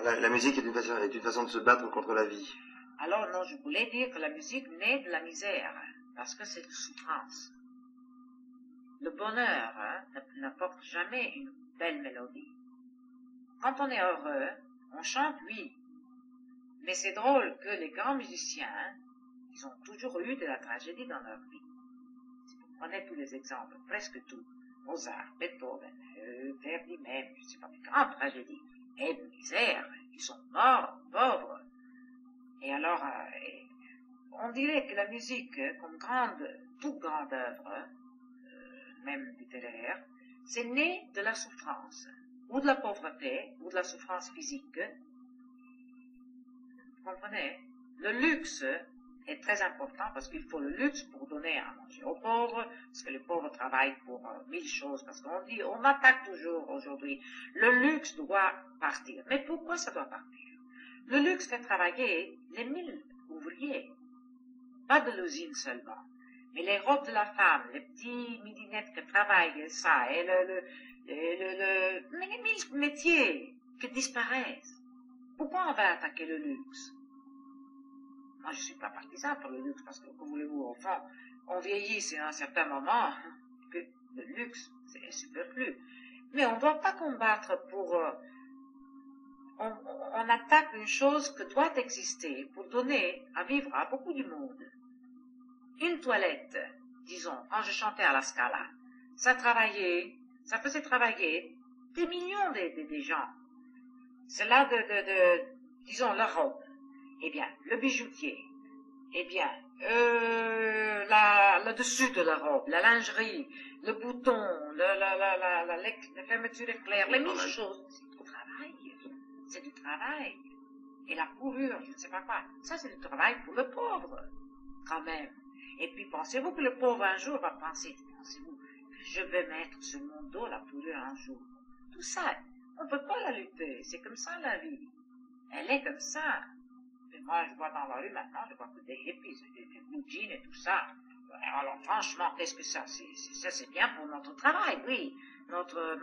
La musique est une façon de se battre contre la vie. Alors non, je voulais dire que la musique naît de la misère, parce que c'est de souffrance. Le bonheur n'apporte jamais une belle mélodie. Quand on est heureux, on chante, oui. Mais c'est drôle que les grands musiciens, ils ont toujours eu de la tragédie dans leur vie. Si vous prenez tous les exemples, presque tous, Mozart, Beethoven, Verdi même, je ne sais pas, des grandes tragédies, et de misère, ils sont morts, pauvres. Et alors, on dirait que la musique, comme toute grande œuvre, même littéraire, c'est né de la souffrance, ou de la pauvreté, ou de la souffrance physique. Vous comprenez? Le luxe est très important parce qu'il faut le luxe pour donner à manger aux pauvres, parce que les pauvres travaillent pour 1000 choses, parce on attaque toujours aujourd'hui, le luxe doit partir. Mais pourquoi ça doit partir? Le luxe fait travailler les 1000 ouvriers, pas de l'usine seulement, mais les robes de la femme, les petits midinettes qui travaillent ça, et mais les 1000 métiers qui disparaissent. Pourquoi on va attaquer le luxe? Moi, je ne suis pas partisan pour le luxe, parce que, comme voulez-vous, au fond, on vieillit, c'est à un certain moment que le luxe, c'est superflu. Mais on ne doit pas combattre pour... on attaque une chose que doit exister pour donner à vivre à beaucoup du monde. Une toilette, disons, quand je chantais à la Scala, ça faisait travailler des millions de gens. C'est là disons, la robe. Eh bien, le bijoutier, eh bien, le dessus de la robe, la lingerie, le bouton, la fermeture éclair, les 1000 choses, c'est du travail. C'est du travail. Et la fourrure, je ne sais pas quoi, ça c'est du travail pour le pauvre, quand même. Et puis pensez-vous que le pauvre un jour va pensez-vous, je vais mettre sur mon dos la fourrure un jour. Tout ça, on ne peut pas la lutter, c'est comme ça la vie. Elle est comme ça. Et moi, je vois dans la rue maintenant, je vois que des hippies, des blue jeans et tout ça. Alors franchement, qu'est-ce que ça c'est bien pour notre travail, oui. Notre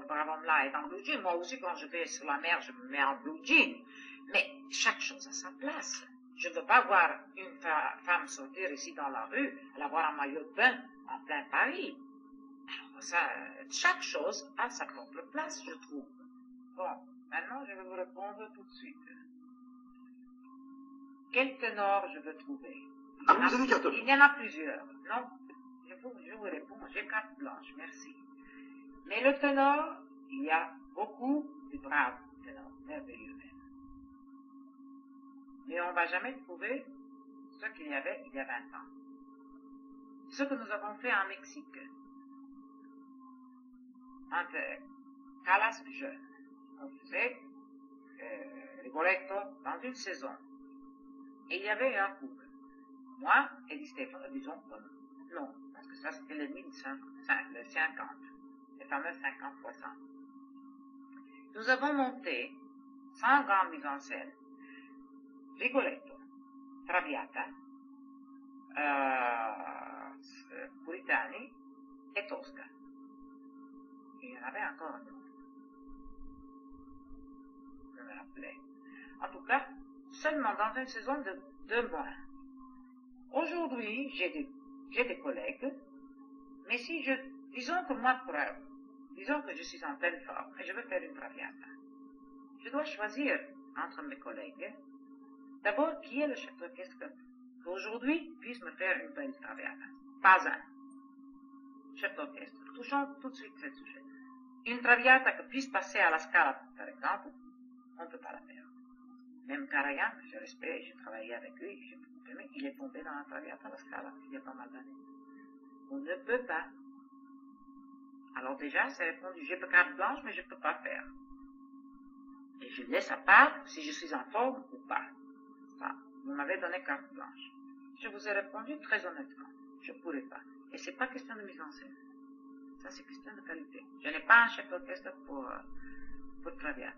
brave homme là est en blue jean. Moi aussi, quand je vais sur la mer, je me mets en blue jean. Mais chaque chose a sa place. Je ne veux pas voir une femme sortir ici dans la rue, elle avoir un maillot de bain en plein Paris. Alors ça, chaque chose a sa propre place, je trouve. Bon, maintenant je vais vous répondre tout de suite. Quel ténor je veux trouver? Il y en a plusieurs. Non, je vous réponds, j'ai carte blanche, merci. Mais le ténor, il y a beaucoup de braves ténors, merveilleux même. Mais on ne va jamais trouver ce qu'il y avait il y a 20 ans. Ce que nous avons fait en Mexique, entre Calas jeune, on faisait Rigoletto dans une saison. Et il y avait un couple. Moi et Di Stefano, disons, non, parce que ça c'était le 1050, les fameux 50%. Nous avons monté, sans grande mise en scène, Rigoletto, Traviata, Puritani et Tosca. Il y en avait encore un autre. Je me rappelais. En tout cas, seulement dans une saison de 2 mois. Aujourd'hui, j'ai des collègues, mais disons que je suis en pleine forme et je veux faire une traviata. Je dois choisir entre mes collègues, d'abord, qui est le chef d'orchestre qui aujourd'hui puisse me faire une belle traviata. Pas un. Chef d'orchestre. Touchons tout de suite ce sujet. Une traviata qui puisse passer à la Scala, par exemple, on ne peut pas la faire. Même Karajan, je respecte, j'ai travaillé avec lui, il est tombé dans la traviata à la Scala il y a pas mal d'années. On ne peut pas. Alors déjà, c'est répondu, j'ai pas carte blanche, mais je ne peux pas faire. Et je laisse à part si je suis en forme ou pas. Ça, vous m'avez donné carte blanche. Je vous ai répondu très honnêtement, je ne pourrais pas. Et c'est pas question de mise en scène. Ça, c'est question de qualité. Je n'ai pas un chef d'orchestre pour traviata.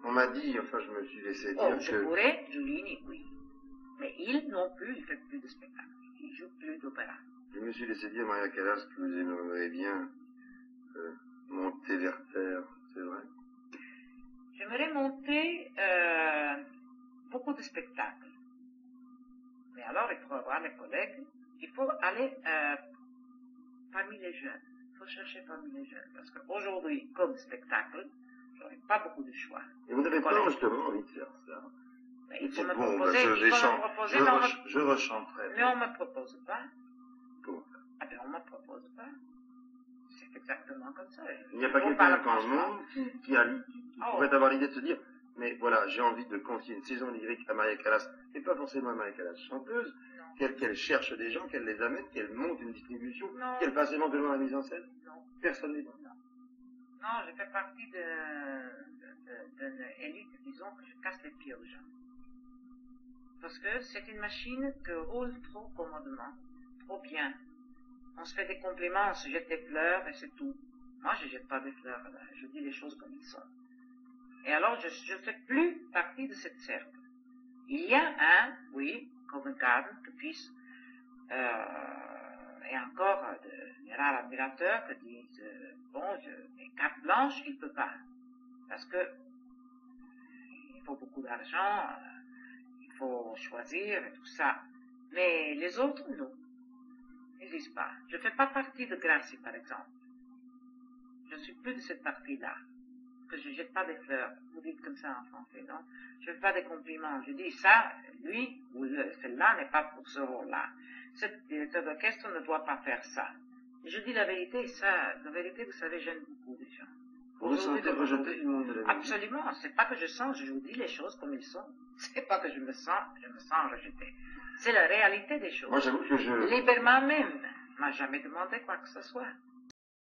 On m'a dit, enfin je me suis laissé dire je pourrais, Giulini, oui. Mais il non plus, il ne fait plus de spectacle. Il ne joue plus d'opéra. Je me suis laissé dire, Maria Callas, que vous aimeriez bien monter vers terre, c'est vrai? Je j'aimerais monter beaucoup de spectacles. Mais alors, il faut avoir les collègues, il faut aller parmi les jeunes. Il faut chercher parmi les jeunes. Parce qu'aujourd'hui, comme spectacle, je n'aurai pas beaucoup de choix. Et vous n'avez pas justement envie de faire ça? Mais il faut C'est me bon, proposer, bah, il faut me proposer, je rechanterai. mais on ne me propose pas. Comment? Ah ben, on ne me propose pas. C'est exactement comme ça. Il n'y a pas quelqu'un dans le monde qui pourrait avoir l'idée de se dire, mais voilà, j'ai envie de confier une saison lyrique à Maria Callas, et pas forcément à Maria Callas chanteuse, qu'elle cherche des gens, qu'elle les amène, qu'elle monte une distribution, qu'elle fasse éventuellement la mise en scène. Non. Personne n'est bon. Non, je fais partie d'une élite, disons, que je casse les pieds aux gens. Parce que c'est une machine qui roule trop commodement, trop bien. On se fait des compliments, on se jette des fleurs et c'est tout. Moi, je ne jette pas des fleurs, là. Je dis les choses comme elles sont. Et alors, je ne fais plus partie de cette cercle. Il y a un, oui, comme un cadre, qui puisse, et encore de rares admirateurs qui disent, les cartes blanches, il ne peut pas. Parce que il faut beaucoup d'argent, il faut choisir et tout ça. Mais les autres, non. Ils ne disent pas. Je ne fais pas partie de Gracie, par exemple. Je ne suis plus de cette partie-là. Que je ne jette pas des fleurs. Vous dites comme ça en français, non? Je ne fais pas des compliments. Je dis ça, lui ou celle-là n'est pas pour ce rôle-là. Ce directeur d'orchestre ne doit pas faire ça. Et je dis la vérité, ça, la vérité, vous savez, j'aime beaucoup les gens. Vous vous sentez rejeté du monde de la musique? Absolument. C'est pas que je sens, je vous dis les choses comme elles sont. C'est pas que je me sens rejeté. C'est la réalité des choses. Moi, j'avoue que Lieberman même m'a jamais demandé quoi que ce soit.